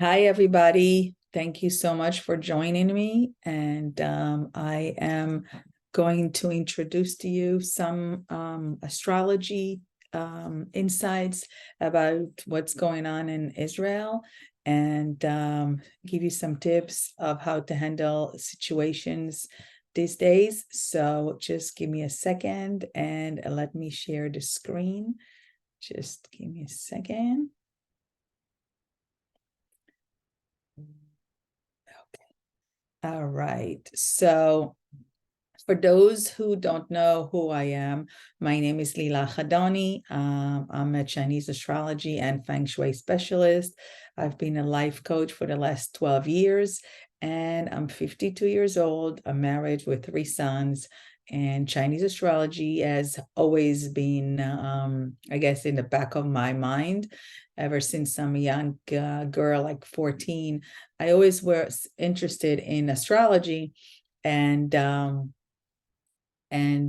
Hi, everybody. Thank you so much for joining me. And I am going to introduce to you some astrology insights about what's going on in Israel and give you some tips of how to handle situations these days. So just give me a second and let me share the screen. Just give me a second. All right. So for those who don't know who I am, my name is Lilach. I'm a Chinese astrology and feng shui specialist. I've been a life coach for the last 12 years, and I'm 52 years old. I'm married with 3 sons, and Chinese astrology has always been, I guess, in the back of my mind. Ever since I'm a young girl, like 14, I always was interested in astrology, and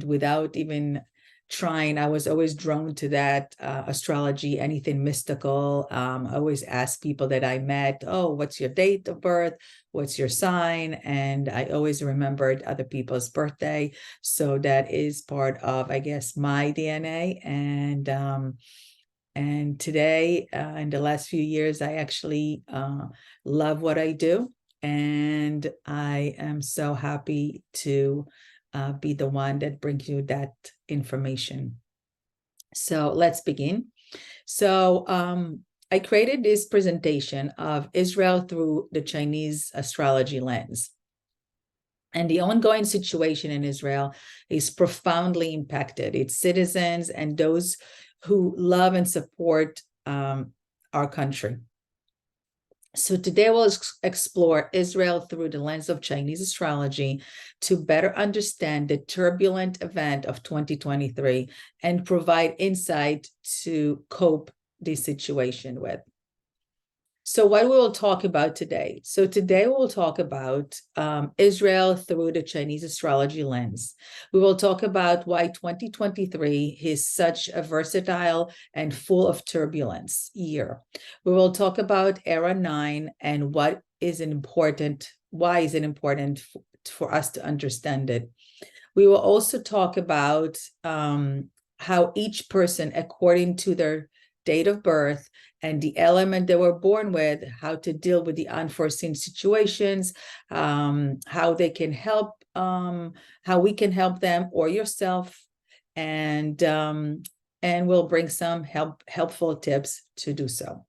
without even trying, I was always drawn to that astrology, anything mystical. I always ask people that I met, oh, what's your date of birth? What's your sign? And I always remembered other people's birthday. So that is part of, I guess, my DNA. And today, in the last few years, I actually love what I do. And I am so happy to be the one that brings you that information. So let's begin. So I created this presentation of Israel through the Chinese astrology lens. And the ongoing situation in Israel is profoundly impacted its citizens and those who love and support our country. So today we'll explore Israel through the lens of Chinese astrology to better understand the turbulent event of 2023 and provide insight to cope this situation with. So what we will talk about today. So today we will talk about Israel through the Chinese astrology lens. We will talk about why 2023 is such a versatile and full of turbulence year. We will talk about Era 9 and why is it important for us to understand it. We will also talk about how each person, according to their date of birth and the element they were born with, how to deal with the unforeseen situations, how they can help, how we can help them or yourself, and we'll bring some helpful tips to do so.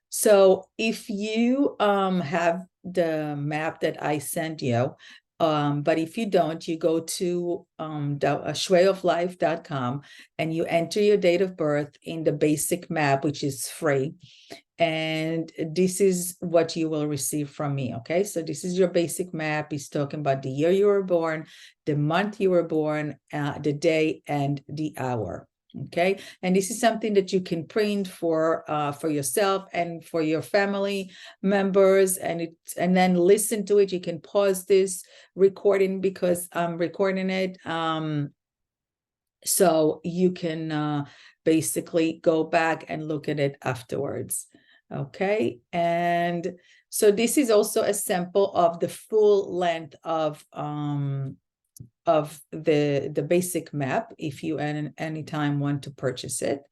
So if you have the map that I sent you, but if you don't, you go to shwayoflife.com and you enter your date of birth in the basic map, which is free. And this is what you will receive from me, okay? So this is your basic map. It's talking about the year you were born, the month you were born, the day, and the hour. Okay, and this is something that you can print for yourself and for your family members, and then listen to it. You can pause this recording because I'm recording it, so you can basically go back and look at it afterwards. Okay, and so this is also a sample of the full length of the basic map if you at any time want to purchase it.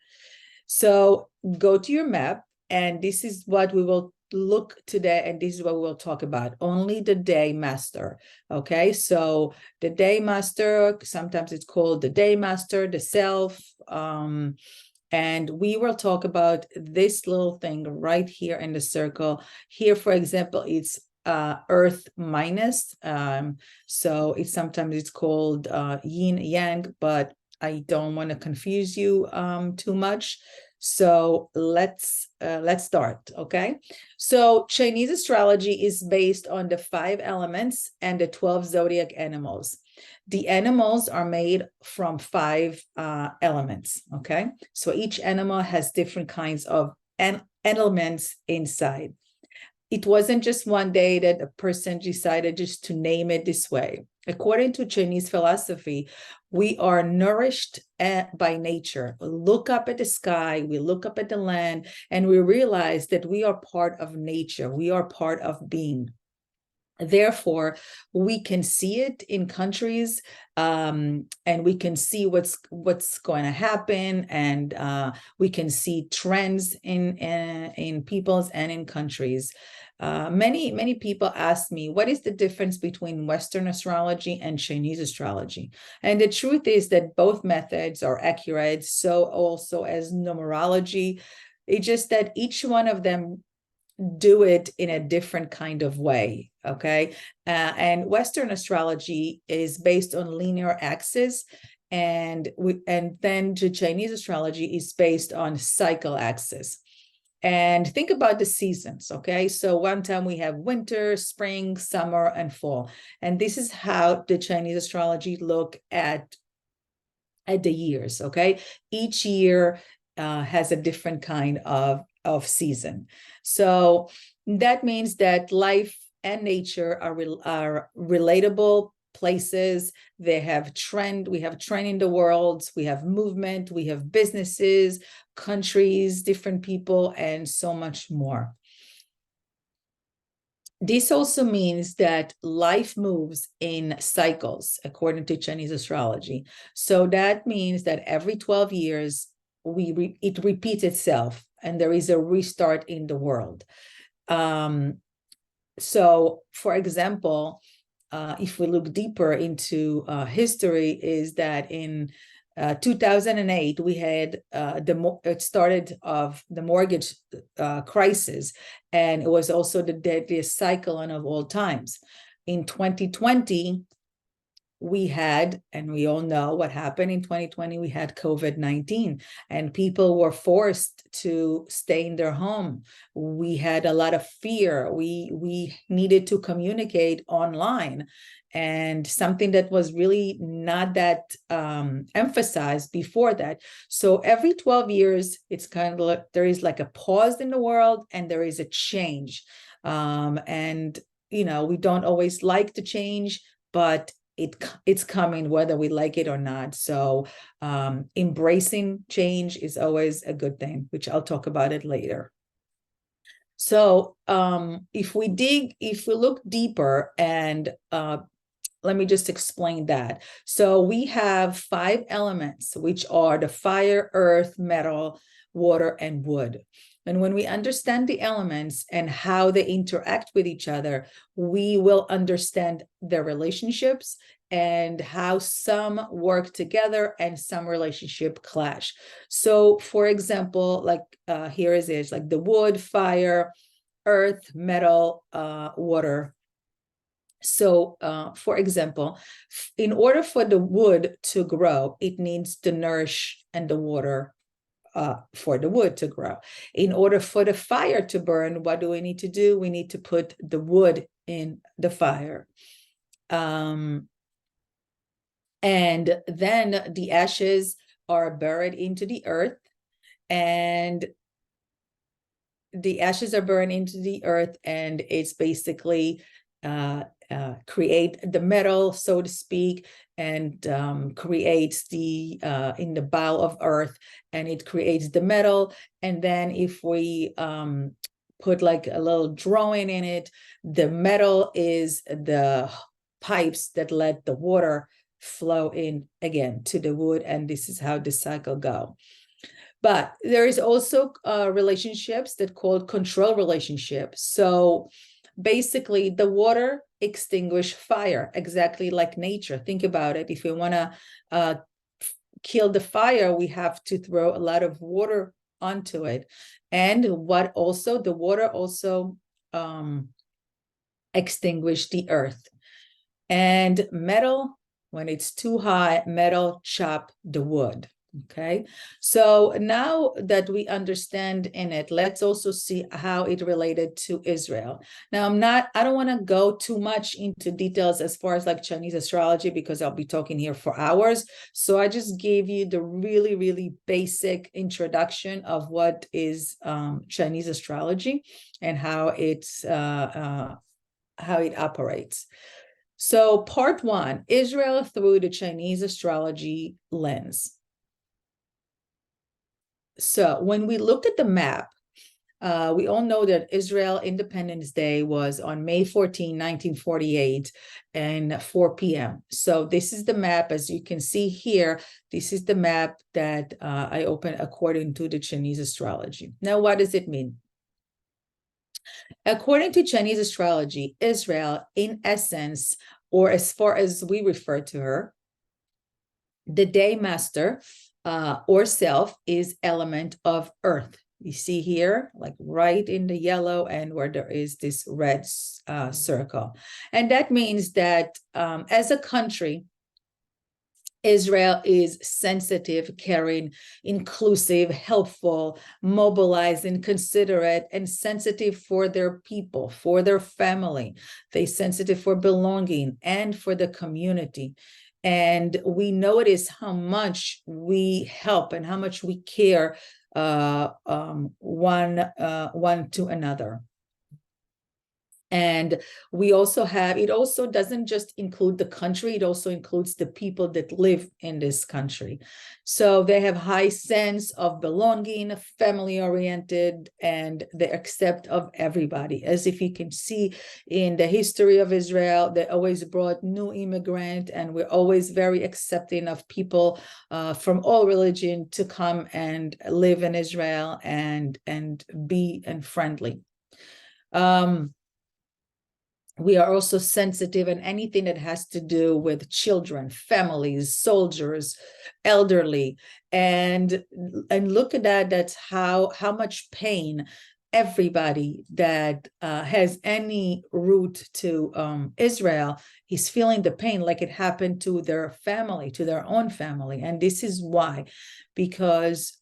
So go to your map, and this is what we will look today, and this is what we'll talk about. Only the day master. Okay, so the day master, sometimes it's called the day master, the self, and we will talk about this little thing right here in the circle. Here, for example, it's earth minus, so sometimes it's called yin yang, but I don't want to confuse you too much. So let's start. Okay, so Chinese astrology is based on the 5 elements and the 12 zodiac animals. The animals are made from 5 elements. Okay, so each animal has different kinds of elements inside. It wasn't just one day that a person decided just to name it this way. According to Chinese philosophy, we are nourished by nature. We look up at the sky, we look up at the land, and we realize that we are part of nature. We are part of being. Therefore, we can see it in countries, and we can see what's going to happen, and we can see trends in peoples and in countries. Many people ask me, what is the difference between Western astrology and Chinese astrology? And the truth is that both methods are accurate, so also as numerology. It's just that each one of them do it in a different kind of way, okay? And Western astrology is based on linear axis, and then the Chinese astrology is based on cycle axis. And think about the seasons, okay? So one time we have winter, spring, summer, and fall. And this is how the Chinese astrology look at the years, okay? Each year has a different kind of season. So that means that life and nature are relatable places. They have trend. We have trend in the world. We have movement. We have businesses, countries, different people, and so much more. This also means that life moves in cycles, according to Chinese astrology. So that means that every 12 years, it repeats itself, and there is a restart in the world. So, for example, if we look deeper into history, is that in 2008, we had it started of the mortgage crisis, and it was also the deadliest cyclone of all times. In 2020, we had, and we all know what happened in 2020, we had COVID-19, and people were forced to stay in their home. We had a lot of fear. We needed to communicate online, and something that was really not that emphasized before that. So every 12 years, it's kind of like there is like a pause in the world, and there is a change. And, we don't always like the change, but it's coming whether we like it or not. So embracing change is always a good thing, which I'll talk about it later. So if we look deeper, and let me just explain that. So we have 5 elements, which are the fire, earth, metal, water, and wood. And when we understand the elements and how they interact with each other, we will understand their relationships and how some work together and some relationship clash. So, for example, like here it is, like the wood, fire, earth, metal, water. So, for example, in order for the wood to grow, it needs to nourish and the water for the wood to grow. In order for the fire to burn, what do we need to do? We need to put the wood in the fire. And then the ashes are buried into the earth, and the ashes are burned into the earth, and it's basically create the metal, so to speak, and creates the in the bowel of earth, and it creates the metal. And then if we put like a little drawing in it, the metal is the pipes that let the water flow in again to the wood, and this is how the cycle go. But there is also relationships that called control relationships. So basically, the water extinguish fire, exactly like nature. Think about it. If we want to kill the fire, we have to throw a lot of water onto it. And what also, the water also extinguish the earth. And metal, when it's too high, metal chop the wood. Okay, so now that we understand in it, let's also see how it related to Israel. Now, I don't want to go too much into details as far as like Chinese astrology, because I'll be talking here for hours. So I just gave you the really, really basic introduction of what is Chinese astrology and how it operates. So part one, Israel through the Chinese astrology lens. So when we look at the map, we all know that Israel Independence Day was on May 14, 1948, and 4 p.m. So this is the map, as you can see here. This is the map that I opened according to the Chinese astrology. Now, what does it mean? According to Chinese astrology, Israel, in essence, or as far as we refer to her, the day master or self is element of earth. You see here, like right in the yellow and where there is this red circle. And that means that as a country, Israel is sensitive, caring, inclusive, helpful, mobilizing, considerate, and sensitive for their people, for their family. They're sensitive for belonging and for the community. And we notice how much we help and how much we care one to another. And we also have, it also doesn't just include the country, it also includes the people that live in this country. So they have high sense of belonging, family oriented, and they accept of everybody. As if you can see in the history of Israel, they always brought new immigrant, and we're always very accepting of people from all religion to come and live in Israel and be friendly. We are also sensitive in anything that has to do with children, families, soldiers, elderly, and look at that. That's how much pain everybody that has any root to Israel is feeling the pain, like it happened to their family, to their own family. And this is why, because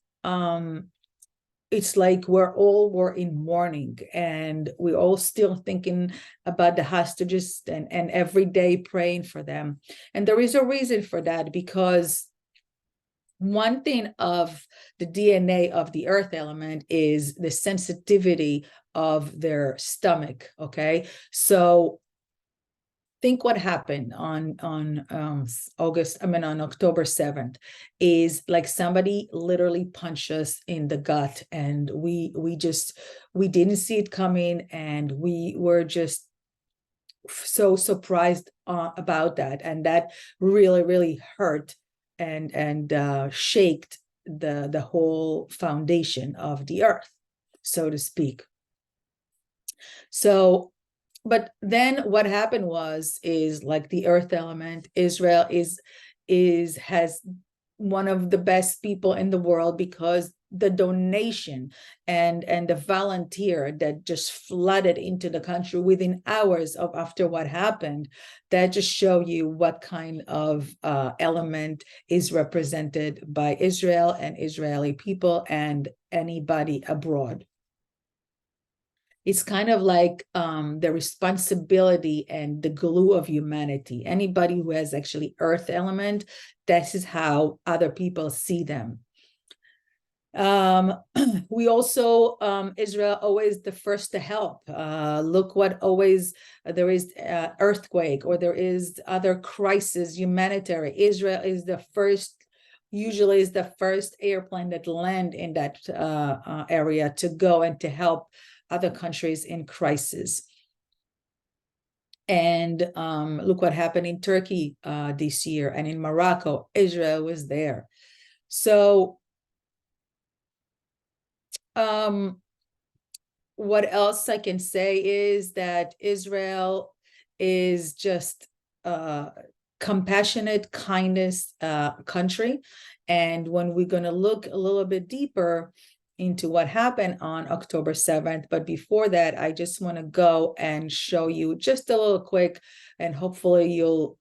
it's like we're in mourning, and we're all still thinking about the hostages and every day praying for them. And there is a reason for that, because one thing of the DNA of the earth element is the sensitivity of their stomach. Okay, so think what happened on October 7th is like somebody literally punched us in the gut, and we didn't see it coming, and we were just so surprised about that, and that really hurt and shaked the whole foundation of the earth, so to speak. So but then what happened is like the earth element, Israel has one of the best people in the world, because the donation and the volunteer that just flooded into the country within hours of after what happened, that just show you what kind of element is represented by Israel and Israeli people and anybody abroad. It's kind of like the responsibility and the glue of humanity. Anybody who has actually earth element, this is how other people see them. We also, Israel always the first to help. Look what always there is earthquake, or there is other crisis, humanitarian. Israel is the first, usually is the first airplane that land in that area to go and to help other countries in crisis. And look what happened in Turkey this year, and in Morocco, Israel was there. So what else I can say is that Israel is just compassionate, kindness country. And when we're going to look a little bit deeper into what happened on October 7th. But before that, I just want to go and show you just a little quick, and hopefully you'll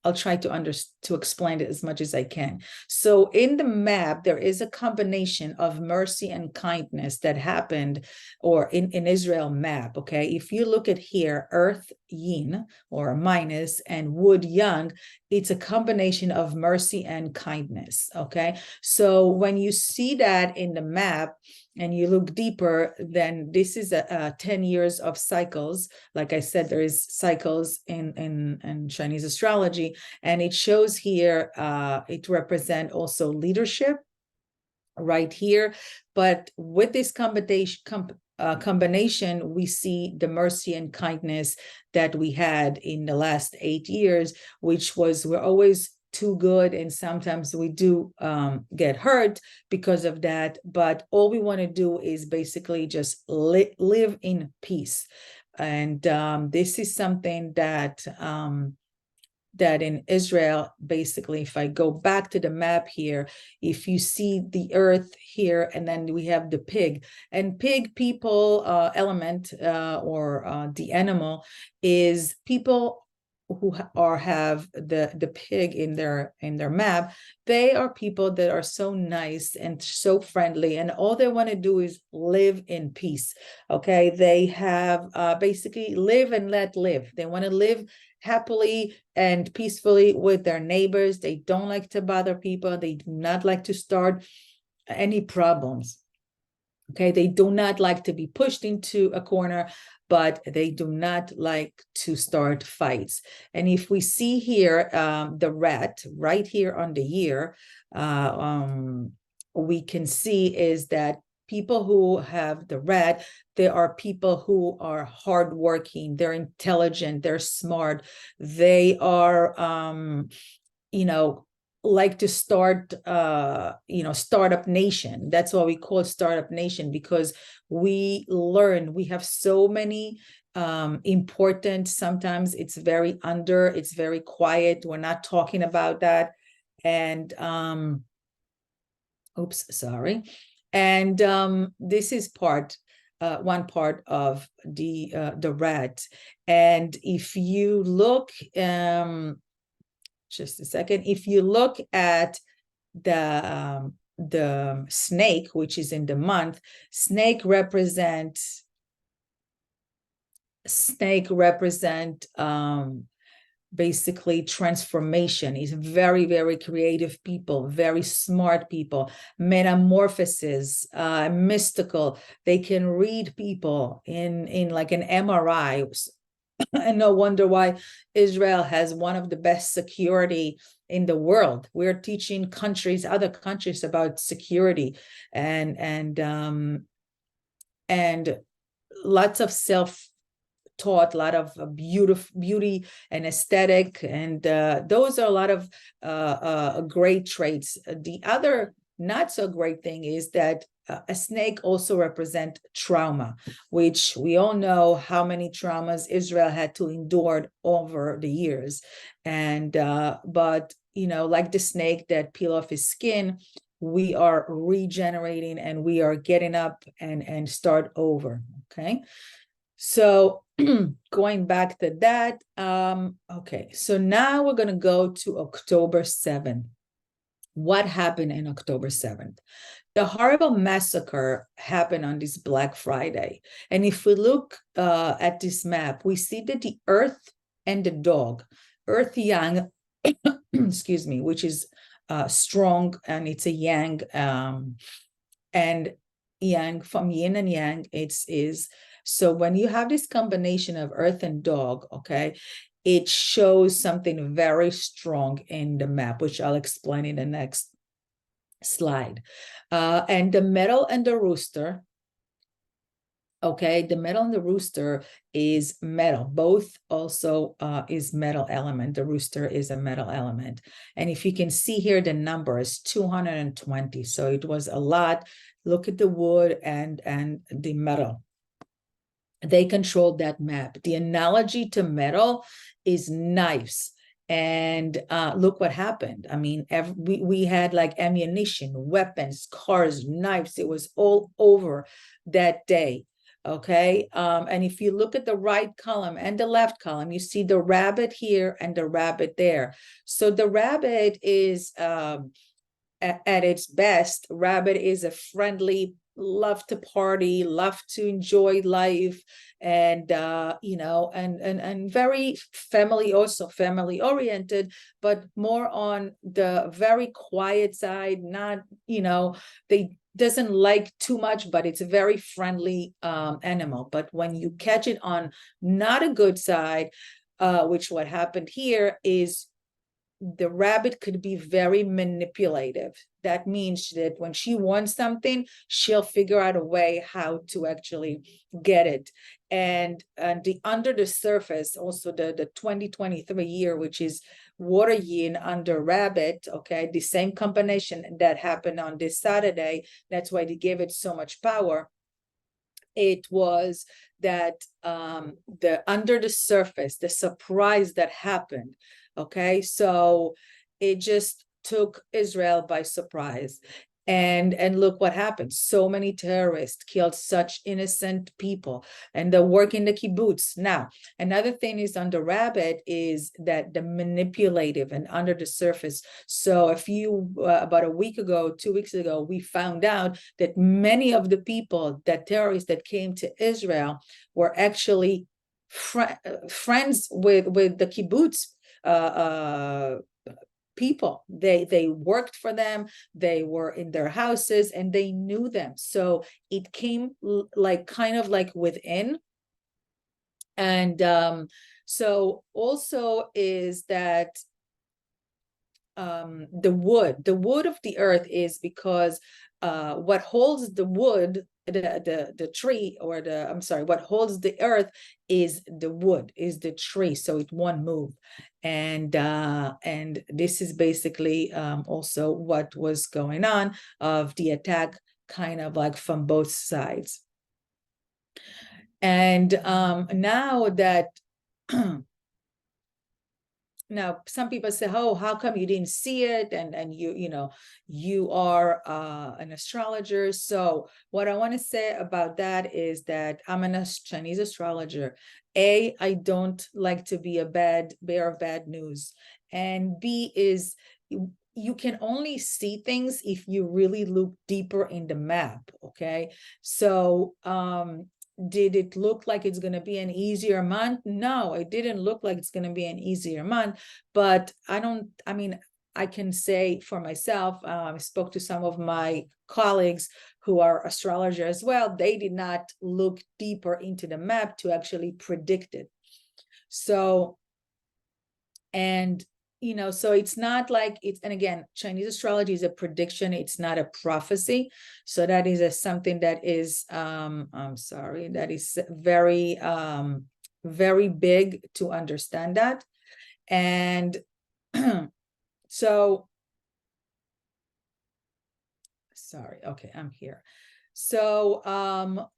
I'll try to explain it as much as I can. So in the map, there is a combination of mercy and kindness that happened, or in Israel map, okay? If you look at here, earth yin or minus and wood yang, it's a combination of mercy and kindness. Okay, so when you see that in the map and you look deeper, then this is a 10 years of cycles. Like I said, there is cycles in Chinese astrology, and it shows here, it represents also leadership right here. But with this combination, we see the mercy and kindness that we had in the last 8 years, which was, we're always too good, and sometimes we do get hurt because of that. But all we want to do is basically just live in peace. And this is something that that in Israel, basically, if I go back to the map here, if you see the earth here, and then we have the pig, and pig people element, or the animal, is people who have the pig in their map. They are people that are so nice and so friendly, and all they want to do is live in peace. Okay, they have basically live and let live. They want to live happily and peacefully with their neighbors. They don't like to bother people. They do not like to start any problems. Okay, they do not like to be pushed into a corner, but they do not like to start fights. And if we see here the rat right here on the year, we can see is that people who have the rat, there are people who are hardworking, they're intelligent, they're smart, they are, like to start, startup nation. That's why we call it startup nation, because we learn, we have so many important, sometimes it's very quiet, we're not talking about that. And and this is one part of the rat. And if you look, just a second, if you look at the snake, which is in the month, snake represent basically transformation. Is very, very creative people, very smart people, metamorphosis, mystical. They can read people in like an MRI. And no wonder why Israel has one of the best security in the world. We're teaching other countries about security, and lots of self-taught, a lot of beauty and aesthetic, and those are a lot of great traits. The other not so great thing is that a snake also represents trauma, which we all know how many traumas Israel had to endure over the years. And but like the snake that peel off his skin, we are regenerating and we are getting up and start over. Okay, so going back to that, okay, so now we're going to go to October 7th. What happened in October 7th? The horrible massacre happened on this Black Friday. And if we look at this map, we see that the earth and the dog, earth yang, excuse me, which is strong, and it's a yang, and yang from yin and yang, is so when you have this combination of earth and dog, okay, it shows something very strong in the map, which I'll explain in the next slide. And the metal and the rooster, okay, the metal and the rooster is metal. Both also is metal element. The rooster is a metal element. And if you can see here, the number is 220. So it was a lot. Look at the wood and the metal. They controlled that map. The analogy to metal is knives. And look what happened. I mean, we had like ammunition, weapons, cars, knives. It was all over that day. Okay. And if you look at the right column and the left column, you see the rabbit here and the rabbit there. So the rabbit is at its best, rabbit is a friendly love to party, love to enjoy life, and and very family, also family oriented, but more on the very quiet side. Not, they doesn't like too much, but it's a very friendly animal. But when you catch it on not a good side, which what happened here is the rabbit could be very manipulative. That means that when she wants something, she'll figure out a way how to actually get it. And the under the surface, also the 2023 year, which is water yin under rabbit, okay, the same combination that happened on this Saturday. That's why they gave it so much power. It was that the under the surface, the surprise that happened. Okay, so it just took Israel by surprise. And look what happened. So many terrorists killed such innocent people, and they're working the kibbutz. Now, another thing is under rabbit is that the manipulative and under the surface. So about a week ago, 2 weeks ago, we found out that many of the people, that terrorists that came to Israel, were actually friends with the kibbutz people. They worked for them, they were in their houses, and they knew them. So it came like kind of like within. And so also is that the wood of the earth is because what holds the wood, the tree, or what holds the earth is the wood, is the tree, so it won't move. And this is basically also what was going on, of the attack kind of like from both sides. And now that now some people say, oh, how come you didn't see it? And you are an astrologer. So what I want to say about that is that I'm a Chinese astrologer. A, I don't like to be a bearer of bad news. And B is, you can only see things if you really look deeper in the map. Okay, so did it look like it's going to be an easier month? No, it didn't look like it's going to be an easier month. But I can say for myself, I spoke to some of my colleagues who are astrologers as well. They did not look deeper into the map to actually predict it. So, so it's not like it's, and again, Chinese astrology is a prediction, it's not a prophecy. So that is something that is, that is very, very big to understand that. And so, okay, I'm here. So,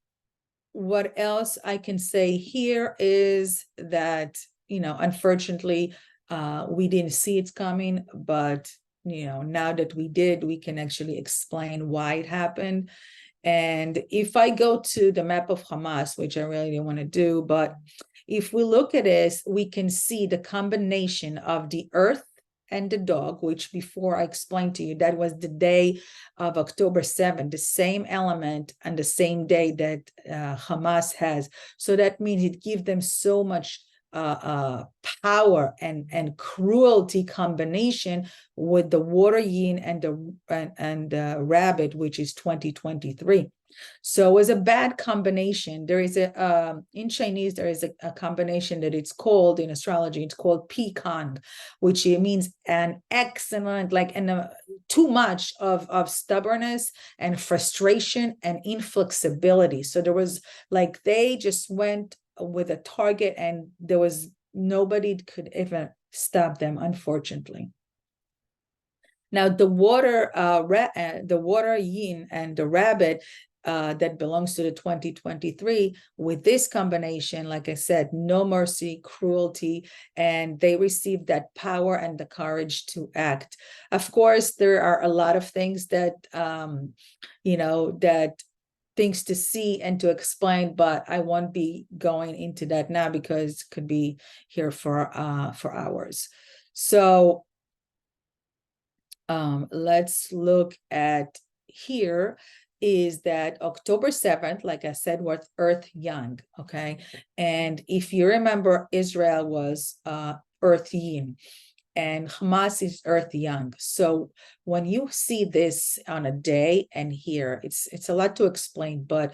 what else I can say here is that, unfortunately, we didn't see it coming, but now that we did, we can actually explain why it happened. And if I go to the map of Hamas, which I really didn't want to do, but if we look at this, we can see the combination of the earth and the dog, which before I explained to you, that was the day of October 7th, the same element and the same day that Hamas has. So that means it gives them so much power and cruelty combination with the water yin and the rabbit, which is 2023. So it was a bad combination. There is in Chinese, there is a combination that it's called, in astrology, it's called pecan, which means an excellent, like, too much of stubbornness and frustration and inflexibility. So there was like, they just went with a target, and there was nobody could even stop them, unfortunately. Now the water yin and the rabbit that belongs to the 2023, with this combination, like I said, no mercy, cruelty, and they received that power and the courage to act. Of course, there are a lot of things that that things to see and to explain, but I won't be going into that now because it could be here for hours. So let's look at here. is that October 7th, like I said, was Earth Yang, okay? And if you remember, Israel was Earth Yin, and Hamas is Earth Yang. So when you see this on a day and here, it's a lot to explain, but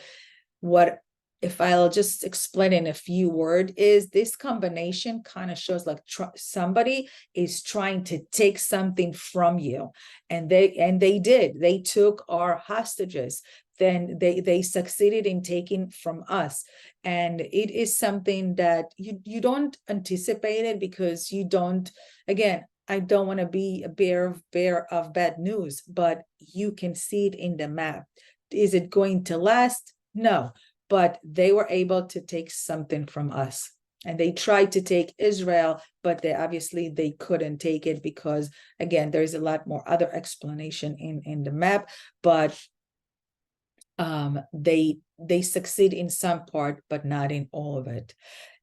what if I'll just explain in a few words is this combination kind of shows like somebody is trying to take something from you, and they took our hostages. Then they succeeded in taking from us, and it is something that you don't anticipate it, because you don't, again, I don't want to be a bearer of bad news, but you can see it in the map. Is it going to last? No, but they were able to take something from us, and they tried to take Israel, but they couldn't take it, because again, there's a lot more other explanation in the map, but they succeed in some part, but not in all of it.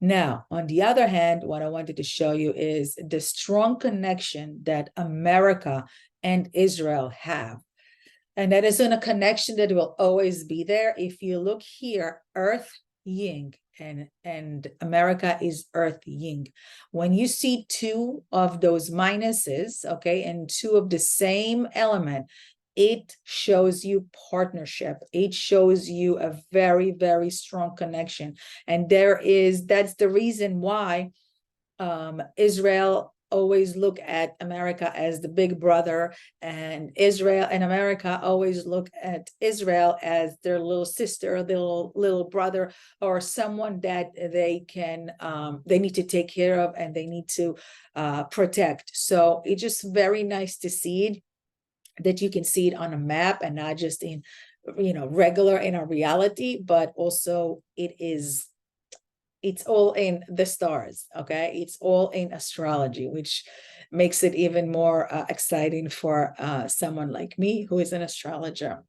Now, on the other hand, what I wanted to show you is the strong connection that America and Israel have. And that isn't a connection that will always be there. If you look here, Earth Yin and America is Earth Yin. When you see two of those minuses, okay, and two of the same element, it shows you partnership. It shows you a very, very strong connection. And that's the reason why Israel always look at America as the big brother, and Israel and America always look at Israel as their little sister, their little brother, or someone that they need to take care of, and they need to protect. So it's just very nice to see it, that you can see it on a map and not just in regular in our reality, but also it's all in the stars, okay? It's all in astrology, which makes it even more exciting for someone like me who is an astrologer.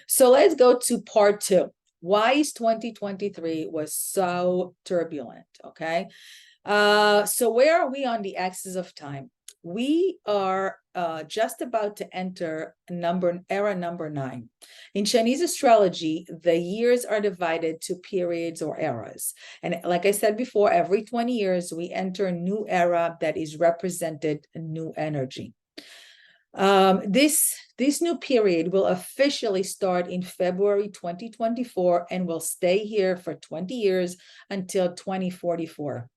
So let's go to part 2. Why is 2023 was so turbulent, okay? So where are we on the axis of time? We are just about to enter era number 9. In Chinese astrology, the years are divided to periods or eras. And like I said before, every 20 years, we enter a new era that is represented a new energy. This new period will officially start in February 2024 and will stay here for 20 years until 2044.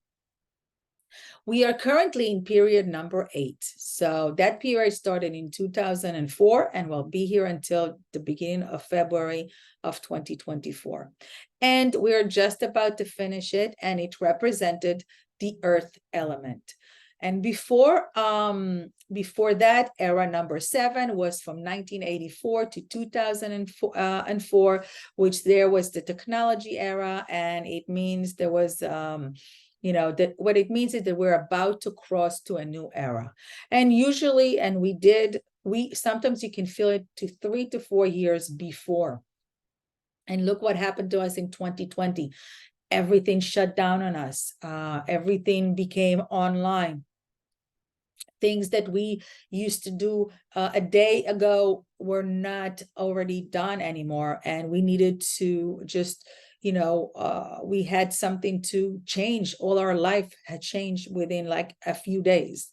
We are currently in period number 8. So that period started in 2004 and will be here until the beginning of February of 2024. And we're just about to finish it, and it represented the earth element. And before that, era number 7 was from 1984 to 2004, which there was the technology era, and it means there was that what it means is that we're about to cross to a new era. And usually, sometimes you can feel it to 3 to 4 years before. And look what happened to us in 2020. Everything shut down on us. Everything became online. Things that we used to do a day ago were not already done anymore. And we needed to just we had something to change. All our life had changed within like a few days.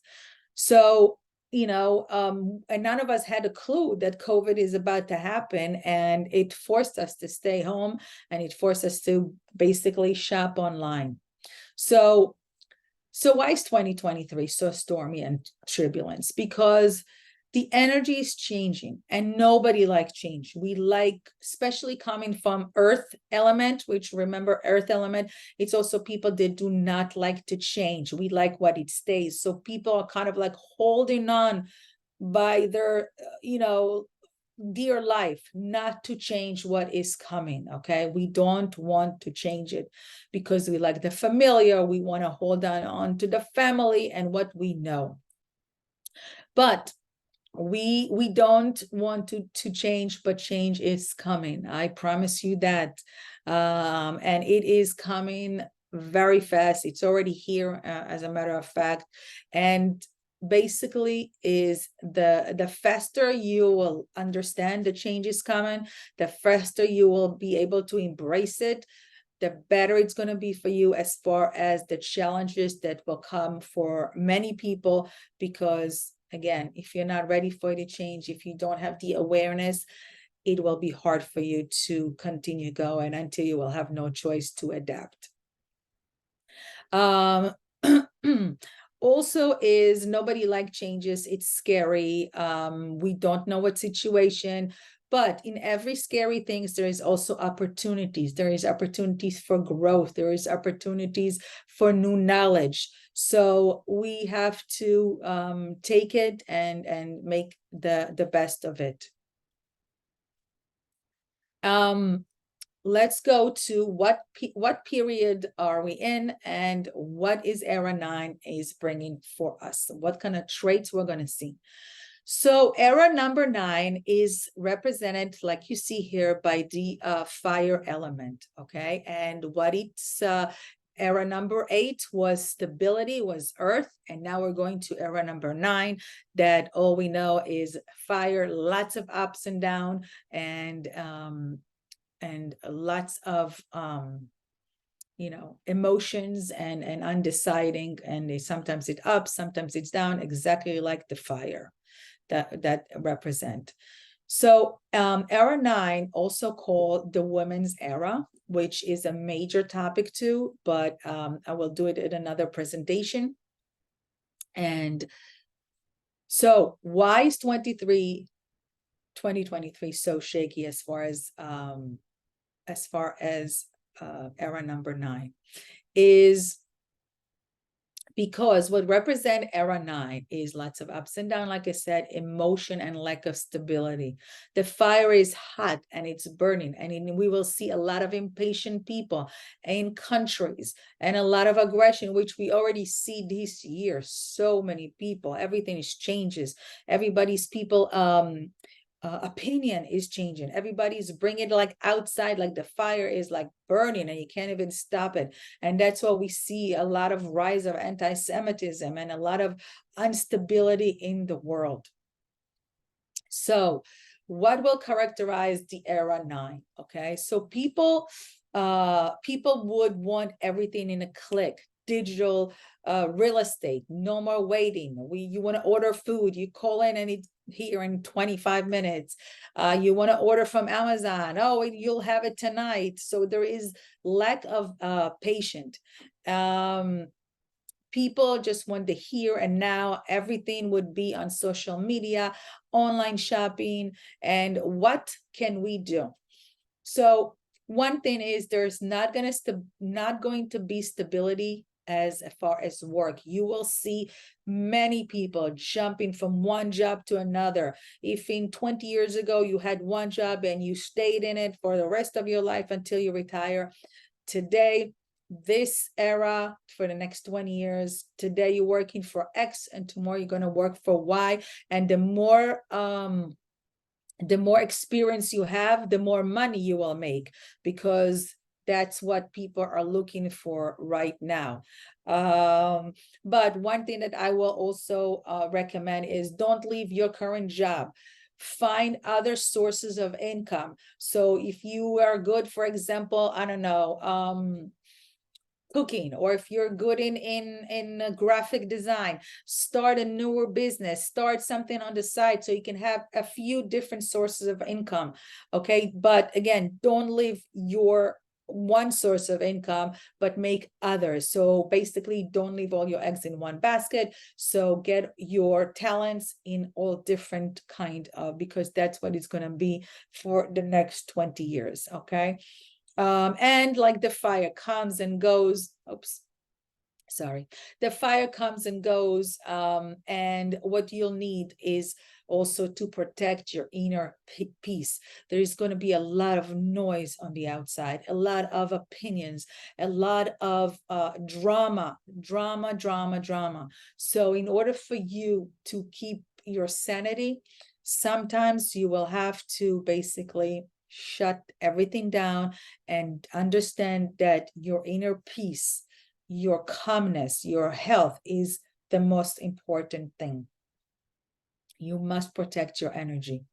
So, and none of us had a clue that COVID is about to happen, and it forced us to stay home, and it forced us to basically shop online. So why is 2023 so stormy and turbulence? Because the energy is changing, and nobody likes change. We like, especially coming from earth element, which, remember, earth element, it's also people that do not like to change. We like what it stays. So people are kind of like holding on by their, dear life, not to change what is coming, okay? We don't want to change it because we like the familiar. We want to hold on to the family and what we know. But we don't want to change, but change is coming. I promise you that. And it is coming very fast. It's already here, as a matter of fact. And basically is the faster you will understand the changes coming, the faster you will be able to embrace it, the better it's going to be for you as far as the challenges that will come for many people. Because again, if you're not ready for the change, if you don't have the awareness, it will be hard for you to continue going until you will have no choice to adapt. Also is nobody like changes. It's scary. We don't know what situation, but in every scary things, there is also opportunities. There is opportunities for growth. There is opportunities for new knowledge. So we have to take it and make the best of it. Let's go to what period are we in, and what is era 9 is bringing for us, what kind of traits we're going to see. So era number 9 is represented, like you see here, by the fire element. Okay, and what it's era number 8 was stability, was earth, and now we're going to era number 9, that all we know is fire, lots of ups and downs, and lots of emotions and undeciding, and sometimes it's up, sometimes it's down, exactly like the fire that represent. So era 9, also called the women's era, which is a major topic too, but I will do it in another presentation. And so why is 2023 so shaky as far as era number 9, is because what represent era 9 is lots of ups and downs, like I said, emotion and lack of stability. The fire is hot and it's burning, and we will see a lot of impatient people in countries, and a lot of aggression, which we already see this year. So many people, everything is changes. Everybody's people opinion is changing. Everybody's bringing it like outside, like the fire is like burning and you can't even stop it. And that's why we see a lot of rise of anti-Semitism and a lot of instability in the world. So what will characterize the era 9? Okay, so people would want everything in a click. Digital real estate, no more waiting. You want to order food, you call in and it's here in 25 minutes. You want to order from Amazon, oh, you'll have it tonight. So there is lack of patience. People just want the here and now. Everything would be on social media, online shopping. And what can we do? So one thing is, there's not going to be stability as far as work. You will see many people jumping from one job to another. If in 20 years ago you had one job and you stayed in it for the rest of your life until you retire, today, this era, for the next 20 years, today you're working for X and tomorrow you're going to work for Y. And the more experience you have, the more money you will make, because that's what people are looking for right now. But one thing that I will also recommend is, don't leave your current job. Find other sources of income. So if you are good, for example, I don't know, cooking, or if you're good in graphic design, start a newer business, start something on the side so you can have a few different sources of income. Okay, but again, don't leave your one source of income, but make others. So basically, don't leave all your eggs in one basket. So get your talents in all different kind of, because that's what it's going to be for the next 20 years. Okay. And like the fire comes and goes, the fire comes and goes, and what you'll need is also to protect your inner peace. There is going to be a lot of noise on the outside, a lot of opinions, a lot of drama. So in order for you to keep your sanity, sometimes you will have to basically shut everything down and understand that your inner peace, your calmness, your health is the most important thing. You must protect your energy.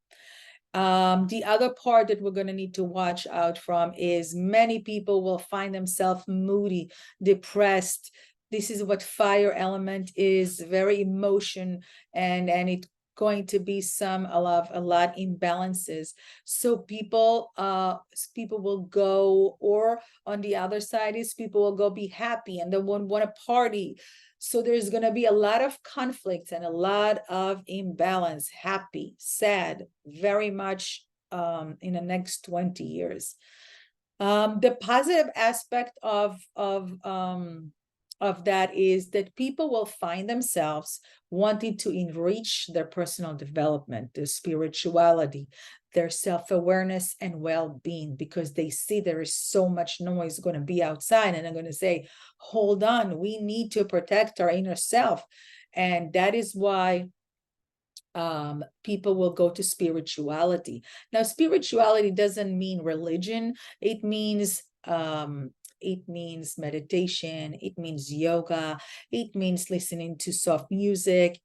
The other part that we're going to need to watch out from is many people will find themselves moody, depressed. This is what fire element is, very emotion, and it's going to be a lot imbalances. So people will go, or on the other side is people will go be happy and they won't want to party. So there's going to be a lot of conflict and a lot of imbalance, happy, sad, very much in the next 20 years. The positive aspect of that is that people will find themselves wanting to enrich their personal development, their spirituality, their self-awareness and well-being, because they see there is so much noise going to be outside, and they're going to say, hold on, we need to protect our inner self. And that is why people will go to spirituality. Now, spirituality doesn't mean religion. It means meditation, it means yoga, it means listening to soft music,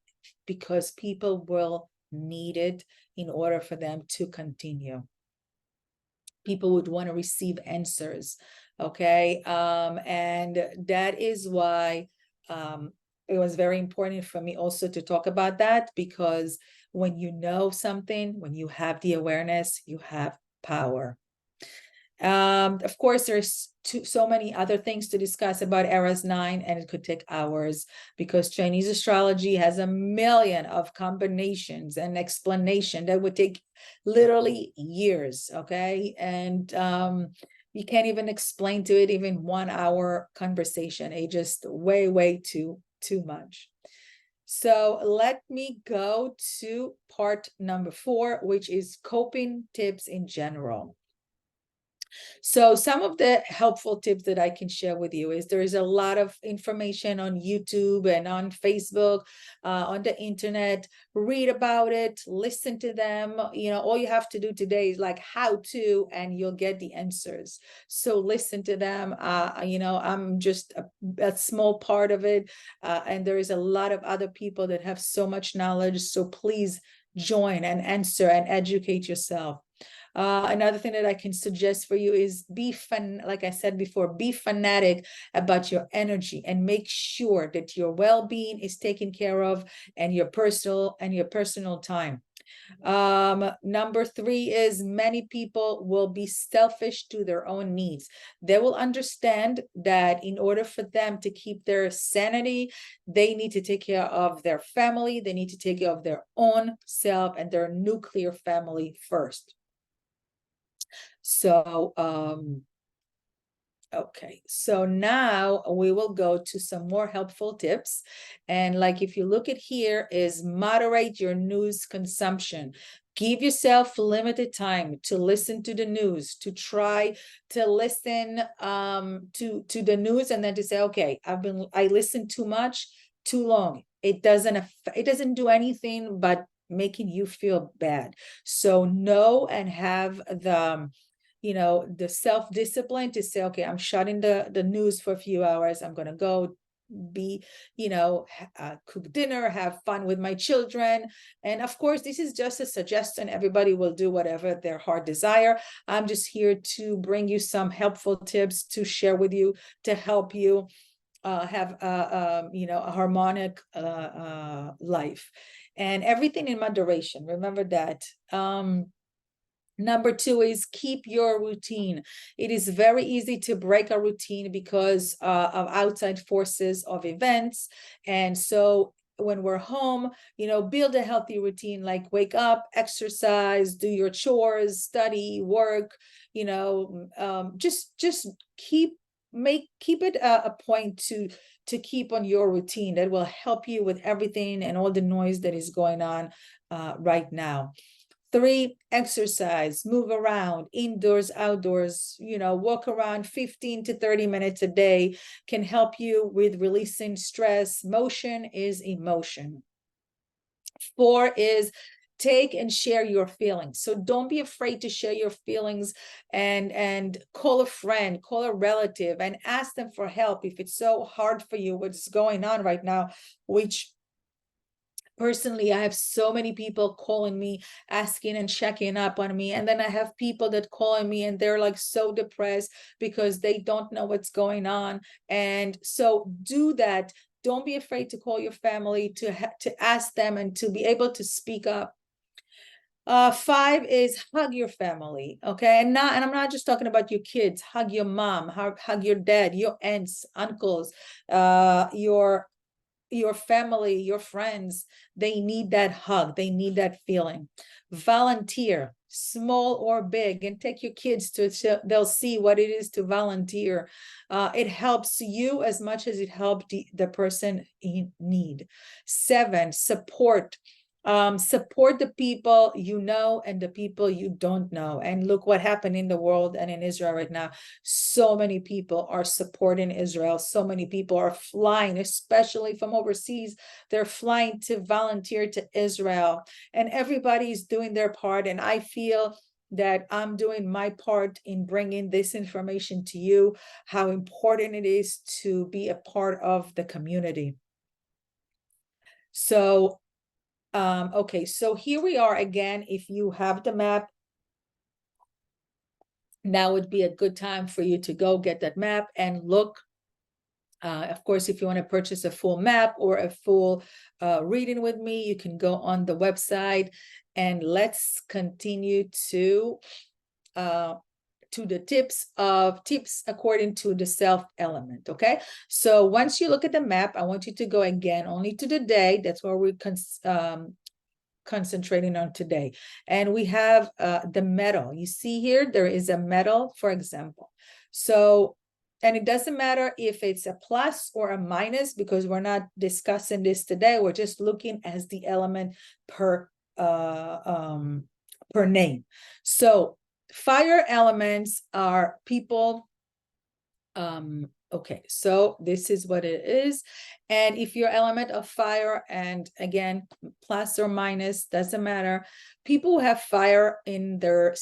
because people will need it in order for them to continue. People would want to receive answers, okay? And that is why it was very important for me also to talk about that, because when you know something, when you have the awareness, you have power. Of course, there's so many other things to discuss about Eras 9, and it could take hours, because Chinese astrology has a million of combinations and explanation that would take literally years, okay? And you can't even explain to it even 1 hour conversation. It's just way too much. So let me go to part number 4, which is coping tips in general. So some of the helpful tips that I can share with you is there is a lot of information on YouTube and on Facebook, on the internet. Read about it, listen to them. All you have to do today is like how to, and you'll get the answers. So listen to them. I'm just a small part of it. And there is a lot of other people that have so much knowledge. So please join and answer and educate yourself. Another thing that I can suggest for you is like I said before, be fanatic about your energy and make sure that your well-being is taken care of, and your personal time. Number 3 is many people will be selfish to their own needs. They will understand that in order for them to keep their sanity, they need to take care of their family, they need to take care of their own self and their nuclear family first. So, okay, so now we will go to some more helpful tips. And like if you look at here is moderate your news consumption. Give yourself limited time to listen to the news, to try to listen to the news, and then to say, okay, I listened too much, too long. It doesn't do anything but making you feel bad. So know and have the self-discipline to say, okay, I'm shutting the news for a few hours. I'm going to go cook dinner, have fun with my children. And of course, this is just a suggestion. Everybody will do whatever their heart desire. I'm just here to bring you some helpful tips to share with you, to help you have a harmonic life, and everything in moderation. Remember that. Number 2 is keep your routine. It is very easy to break a routine because of outside forces of events. And so when we're home, build a healthy routine, like wake up, exercise, do your chores, study, work, just keep it a point to keep on your routine that will help you with everything and all the noise that is going on right now. 3, exercise, move around, indoors, outdoors, walk around 15 to 30 minutes a day can help you with releasing stress. Motion is emotion. 4 is take and share your feelings. So don't be afraid to share your feelings, and call a friend, call a relative, and ask them for help if it's so hard for you, what's going on right now, which personally, I have so many people calling me, asking and checking up on me. And then I have people that calling me and they're like so depressed because they don't know what's going on. And so do that. Don't be afraid to call your family, to ask them, and to be able to speak up. 5 is hug your family, okay? And I'm not just talking about your kids. Hug your mom, hug your dad, your aunts, uncles, your family, your friends. They need that hug. They need that feeling. Volunteer, small or big, and take your kids they'll see what it is to volunteer. It helps you as much as it helped the person in need. 7, support. Support the people you know and the people you don't know. And look what happened in the world and in Israel right now. So many people are supporting Israel. So many people are flying, especially from overseas. They're flying to volunteer to Israel, and everybody's doing their part. And I feel that I'm doing my part in bringing this information to you, how important it is to be a part of the community. So okay, so here we are again. If you have the map, now would be a good time for you to go get that map and look. Of course, if you want to purchase a full map or a full reading with me, you can go on the website, and let's continue to the tips according to the self element. Okay, so once you look at the map, I want you to go again only to the day. That's where we're concentrating on today. And we have the metal. You see here, there is a metal, for example. So, and it doesn't matter if it's a plus or a minus, because we're not discussing this today. We're just looking as the element per name. So fire elements are people. Okay, so this is what it is. And if your element of fire, and again, plus or minus, doesn't matter. People who have fire in their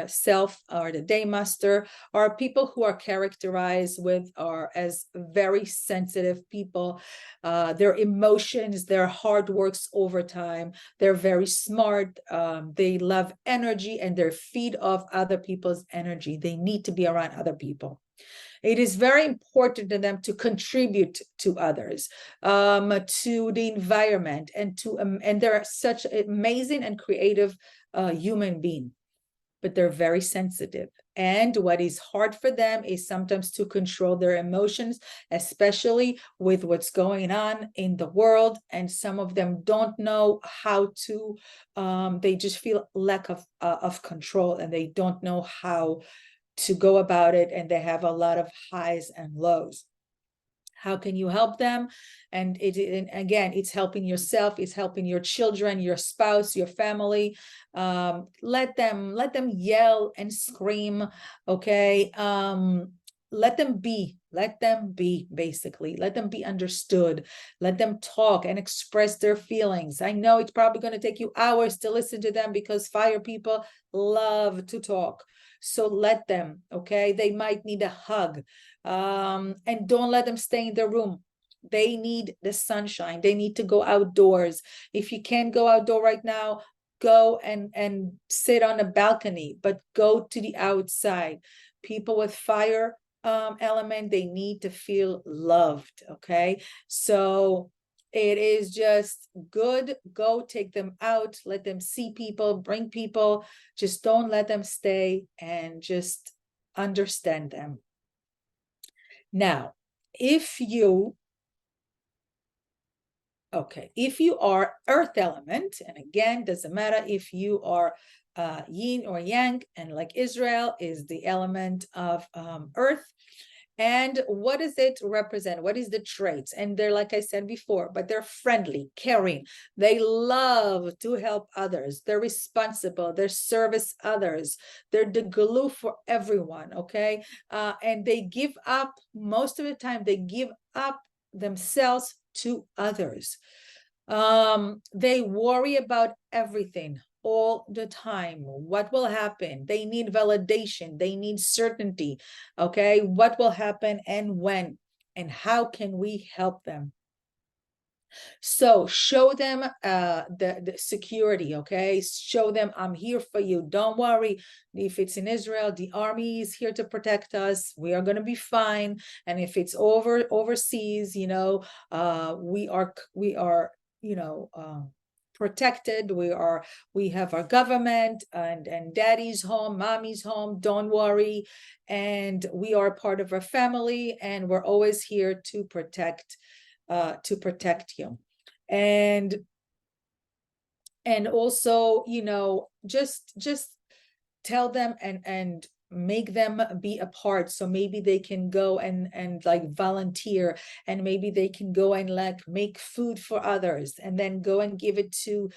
self, or the day master, are people who are characterized with or as very sensitive people. Their emotions, their hard works overtime. They're very smart. They love energy, and they feed off other people's energy. They need to be around other people. It is very important to them to contribute to others, to the environment, and they're such an amazing and creative human being, but they're very sensitive. And what is hard for them is sometimes to control their emotions, especially with what's going on in the world. And some of them don't know how to, they just feel lack of control, and they don't know how to go about it, and they have a lot of highs and lows. How can you help them? And again, it's helping yourself, it's helping your children, your spouse, your family. Let them yell and scream, okay? Let them be, basically. Let them be understood. Let them talk and express their feelings. I know it's probably going to take you hours to listen to them, because fire people love to talk. So let them, okay? They might need a hug. And don't let them stay in their room. They need the sunshine. They need to go outdoors. If you can't go outdoor right now, go and sit on a balcony, but go to the outside. People with fire element, they need to feel loved, okay? So it is just good. Go take them out, let them see people, bring people. Just don't let them stay, and just understand them. Now, if you are earth element, and again, doesn't matter if you are yin or yang, and like Israel is the element of earth. And what does it represent? What is the traits? And they're, like I said before, but they're friendly, caring. They love to help others. They're responsible. They service others. They're the glue for everyone, okay? And they give up, most of the time, they give up themselves to others. They worry about everything all the time. What will happen? They need validation. They need certainty. Okay, what will happen and when? And how can we help them? So show them the security, okay? Show them I'm here for you. Don't worry. If it's in Israel, the army is here to protect us. We are going to be fine. And if it's overseas, we are protected. We have our government, and daddy's home, mommy's home. Don't worry. And we are part of our family, and we're always here to protect you. And also, just tell them and make them be a part, so maybe they can go and like volunteer, and maybe they can go and like make food for others, and then go and give it to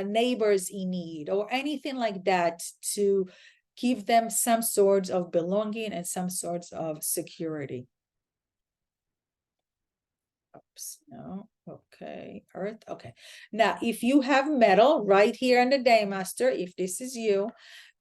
neighbors in need, or anything like that, to give them some sorts of belonging and some sorts of security. Oops, no. Okay, Earth. Okay. Now, if you have metal right here in the Day Master, if this is you,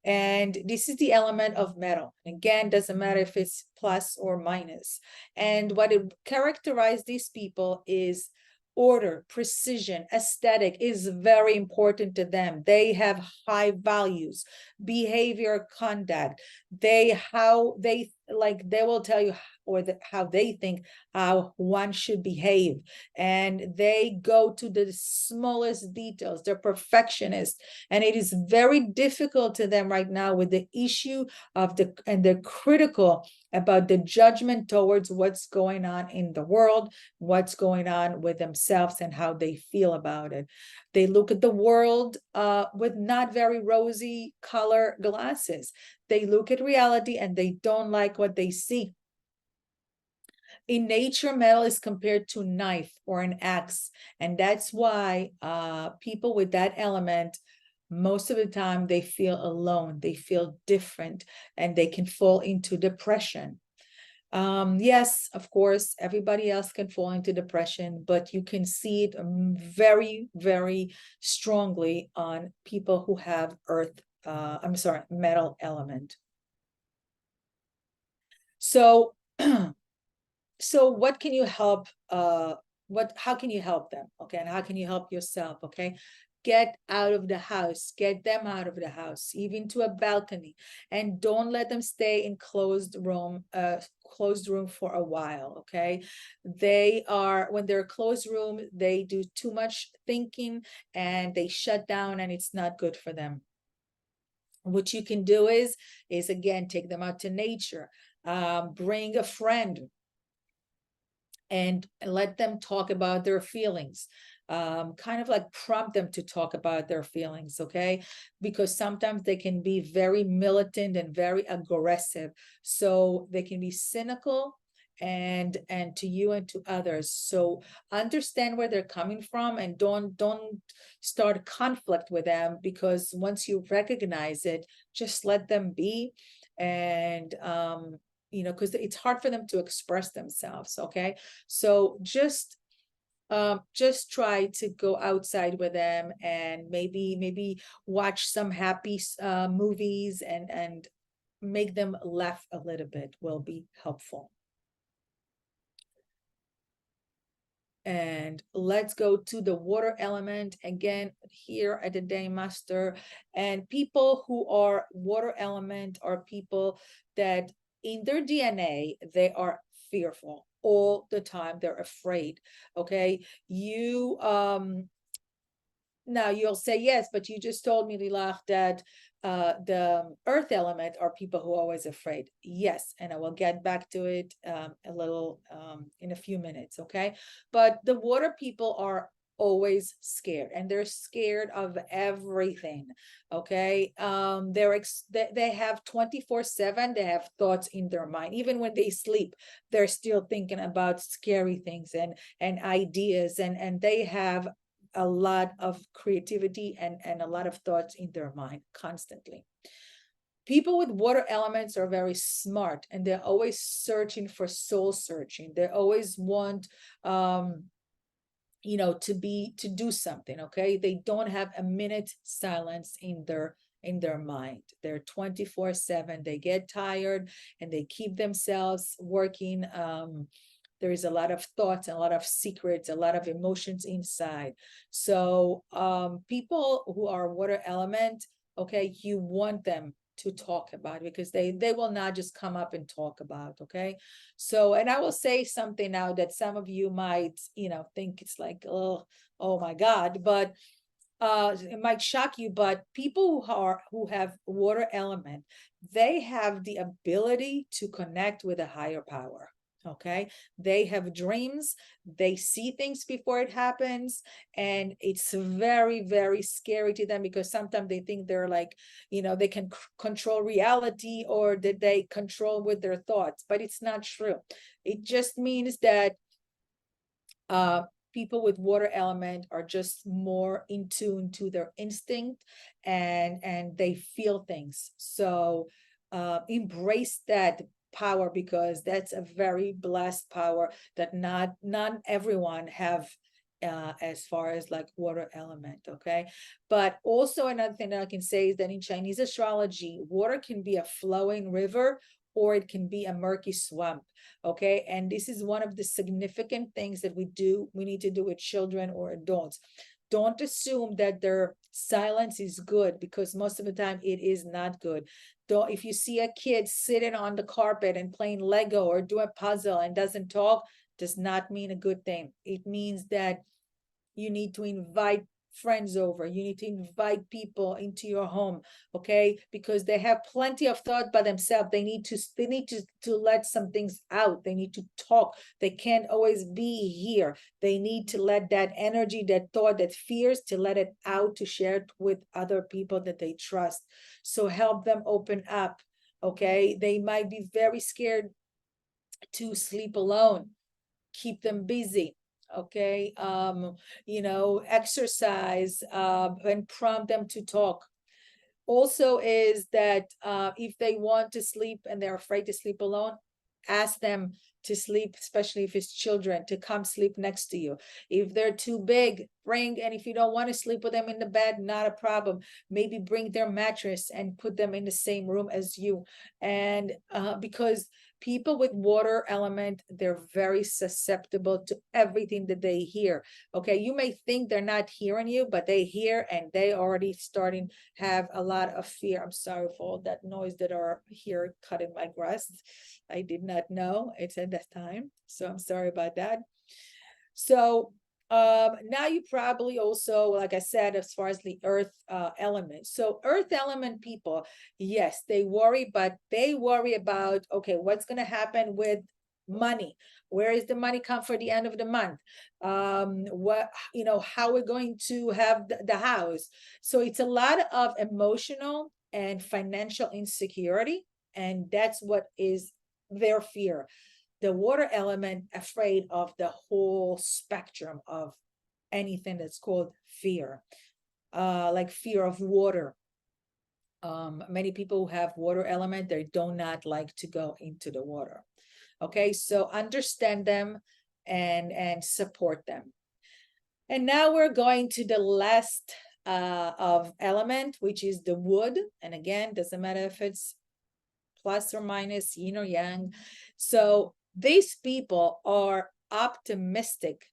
and this is the element of metal. Again, doesn't matter if it's plus or minus. And what it characterizes these people is order, precision, aesthetic is very important to them. They have high values, behavior, conduct. They will tell you, or how they think how one should behave, and they go to the smallest details. They're perfectionists, and it is very difficult to them right now with the issue of and they're critical about the judgment towards what's going on in the world, what's going on with themselves, and how they feel about it. They look at the world with not very rosy color glasses. They look at reality and they don't like what they see. In nature, metal is compared to a knife or an axe, and that's why people with that element, most of the time, they feel alone, they feel different, and they can fall into depression. Yes, of course, everybody else can fall into depression, but you can see it very, very strongly on people who have metal element. So so what can you help how can you help them, okay, and how can you help yourself, okay? Get out of the house, get them out of the house, even to a balcony, and don't let them stay in closed room for a while, okay? When they're closed room, they do too much thinking and they shut down, and it's not good for them. What you can do is again, take them out to nature, bring a friend, and let them talk about their feelings. Kind of like prompt them to talk about their feelings, okay? Because sometimes they can be very militant and very aggressive. So they can be cynical and to you and to others. So understand where they're coming from, and don't start conflict with them, because once you recognize it, just let them be. And because it's hard for them to express themselves, okay? So just try to go outside with them, and maybe watch some happy movies, and make them laugh a little bit will be helpful. And let's go to the water element again here at the Day Master. And people who are water element are people that in their DNA, they are fearful all the time. They're afraid, okay? Now you'll say, yes, but you just told me, Lilach, that the earth element are people who are always afraid. Yes, and I will get back to it a little in a few minutes, okay? But the water people are always scared, and they're scared of everything, okay? They have 24/7, they have thoughts in their mind. Even when they sleep, they're still thinking about scary things and ideas, and they have a lot of creativity and a lot of thoughts in their mind constantly. People with water elements are very smart, and they're always searching for soul searching. They always want to do something. Okay, they don't have a minute silence in their mind. They're 24/7. They get tired and they keep themselves working. There is a lot of thoughts, a lot of secrets, a lot of emotions inside. So people who are water element, okay, you want them to talk about it, because they will not just come up and talk about. Okay, so, and I will say something now that some of you might think it's like, oh my God, but it might shock you, but people who have water element, they have the ability to connect with a higher power. Okay, they have dreams, they see things before it happens, and it's very, very scary to them, because sometimes they think they're like, they can control reality, or that they control with their thoughts, but it's not true. It just means that uh people with water element are just more in tune to their instinct, and they feel things. So embrace that power, because that's a very blessed power that not everyone have, as far as like water element. Okay, but also another thing that I can say is that in Chinese astrology, water can be a flowing river, or it can be a murky swamp. Okay, and this is one of the significant things that we need to do with children or adults. Don't assume that their silence is good, because most of the time it is not good. Don't, if you see a kid sitting on the carpet and playing Lego or do a puzzle and doesn't talk, does not mean a good thing. It means that you need to invite friends over, you need to invite people into your home. Okay, because they have plenty of thought by themselves. They need to let some things out. They need to talk. They can't always be here. They need to let that energy, that thought, that fears, to let it out, to share it with other people that they trust. So help them open up. Okay, they might be very scared to sleep alone. Keep them busy. Okay, exercise, and prompt them to talk. Also is that if they want to sleep and they're afraid to sleep alone, ask them to sleep, especially if it's children, to come sleep next to you. If they're too big, bring, and if you don't want to sleep with them in the bed, not a problem. Maybe bring their mattress and put them in the same room as you. And because people with water element, they're very susceptible to everything that they hear. Okay, you may think they're not hearing you, but they hear, and they already starting have a lot of fear. I'm sorry for all that noise that are here cutting my grass. I did not know it's at that time, so I'm sorry about that. So now you probably also, like I said, as far as the earth element. So earth element people, yes, they worry, but they worry about, okay, what's going to happen with money? Where is the money come for the end of the month? What, how we're going to have the house. So it's a lot of emotional and financial insecurity, and that's what is their fear. The water element afraid of the whole spectrum of anything that's called fear, like fear of water. Many people who have water element, they do not like to go into the water. Okay, so understand them and support them. And now we're going to the last of element, which is the wood. And again, doesn't matter if it's plus or minus, yin or yang. So these people are optimistic.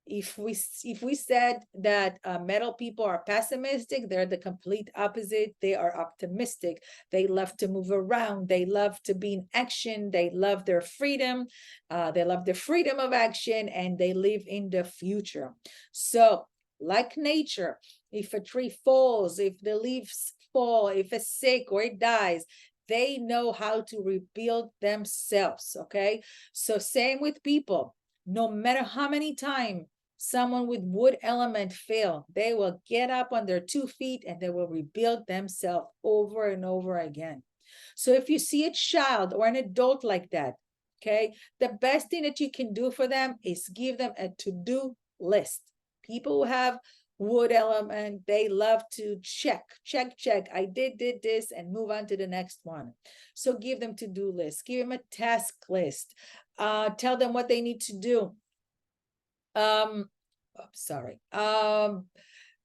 If we said that metal people are pessimistic, they're the complete opposite. They are optimistic. They love to move around. They love to be in action. They love their freedom. They love the freedom of action, and they live in the future. So like nature, if a tree falls, if the leaves fall, if it's sick or it dies, they know how to rebuild themselves. Okay, so same with people. No matter how many times someone with wood element fail, they will get up on their 2 feet and they will rebuild themselves over and over again. So if you see a child or an adult like that, okay, the best thing that you can do for them is give them a to-do list. People who have wood element, they love to check. I did this, and move on to the next one. So give them to-do list, give them a task list, tell them what they need to do. sorry.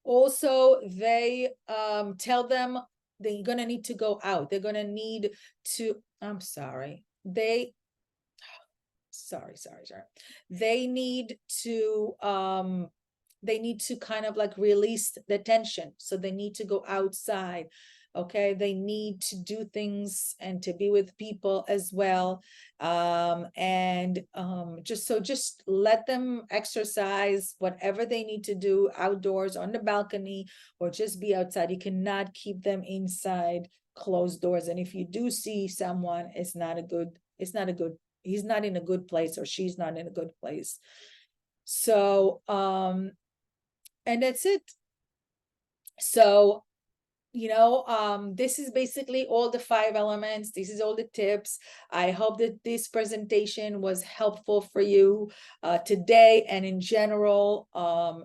Also, they tell them they're gonna need to go out. They're gonna need to, I'm sorry. Sorry. They need to kind of like release the tension. So they need to go outside. Okay, they need to do things and to be with people as well. And just let them exercise whatever they need to do outdoors on the balcony or just be outside. You cannot keep them inside closed doors. And if you do see someone, it's not a good, he's not in a good place or she's not in a good place. So, and that's it. So, this is basically all the 5 elements. This is all the tips. I hope that this presentation was helpful for you today and in general.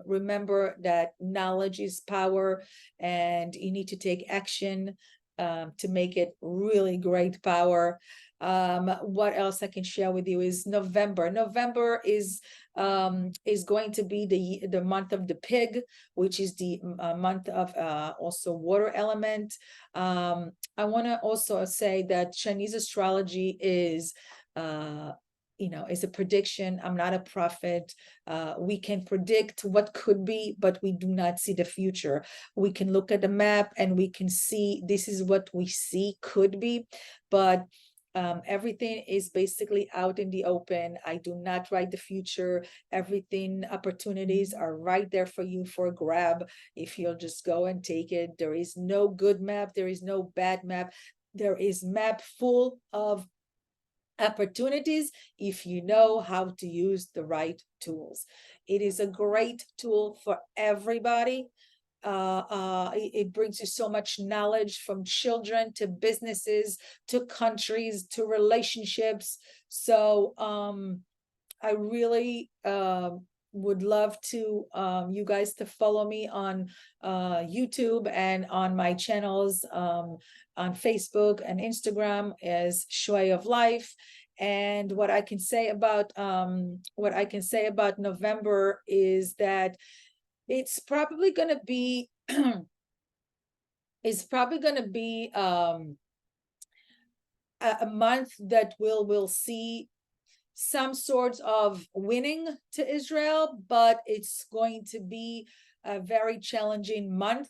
Remember that knowledge is power and you need to take action to make it really great power. What else I can share with you is November. November is going to be the month of the pig, which is the month of also water element. I want to also say that Chinese astrology is is a prediction. I'm not a prophet. We can predict what could be, but we do not see the future. We can look at the map and we can see this is what we see could be, but everything is basically out in the open. I do not write the future. Everything, opportunities are right there for you for a grab if you'll just go and take it. There is no good map. There is no bad map. There is map full of opportunities if you know how to use the right tools. It is a great tool for everybody. It brings you so much knowledge, from children to businesses to countries to relationships. So I really would love to you guys to follow me on YouTube and on my channels on Facebook and Instagram as Shui of Life. And what I can say about November is that it's probably going to be a month that we'll see some sorts of winning to Israel, but it's going to be a very challenging month.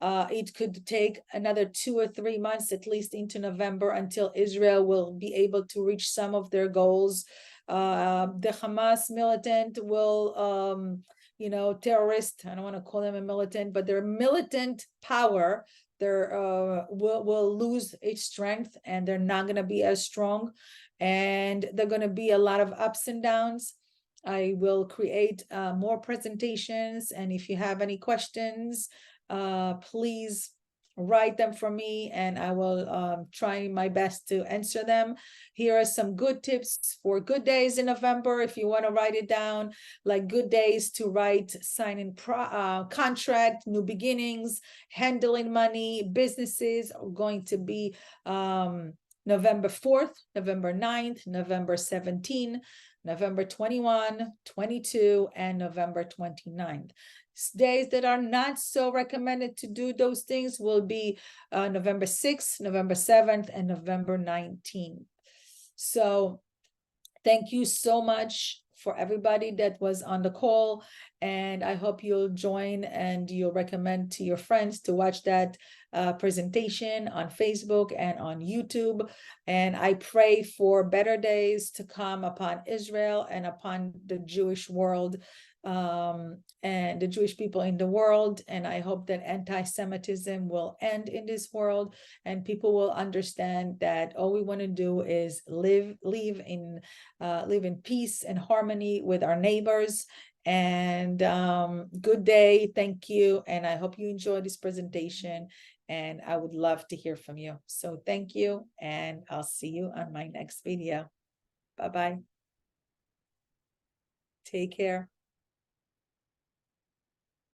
It could take another 2 or 3 months, at least into November, until Israel will be able to reach some of their goals. The Hamas militant will, terrorist, I don't want to call them a militant, but their militant power, will lose its strength and they're not going to be as strong. And there are going to be a lot of ups and downs. I will create more presentations. And if you have any questions, please write them for me and I will try my best to answer them. Here are some good tips for good days in November. If you want to write it down, like good days to write, signing contract, new beginnings, handling money, businesses are going to be November 4th, November 9th, November 17th, November 21, 22, and November 29th. Days that are not so recommended to do those things will be November 6th, November 7th, and November 19th. So thank you so much for everybody that was on the call. And I hope you'll join and you'll recommend to your friends to watch that presentation on Facebook and on YouTube. And I pray for better days to come upon Israel and upon the Jewish world and the Jewish people in the world. And I hope that anti-Semitism will end in this world and people will understand that all we want to do is live in peace and harmony with our neighbors. And good day. Thank you. And I hope you enjoyed this presentation. And I would love to hear from you. So thank you. And I'll see you on my next video. Bye-bye. Take care.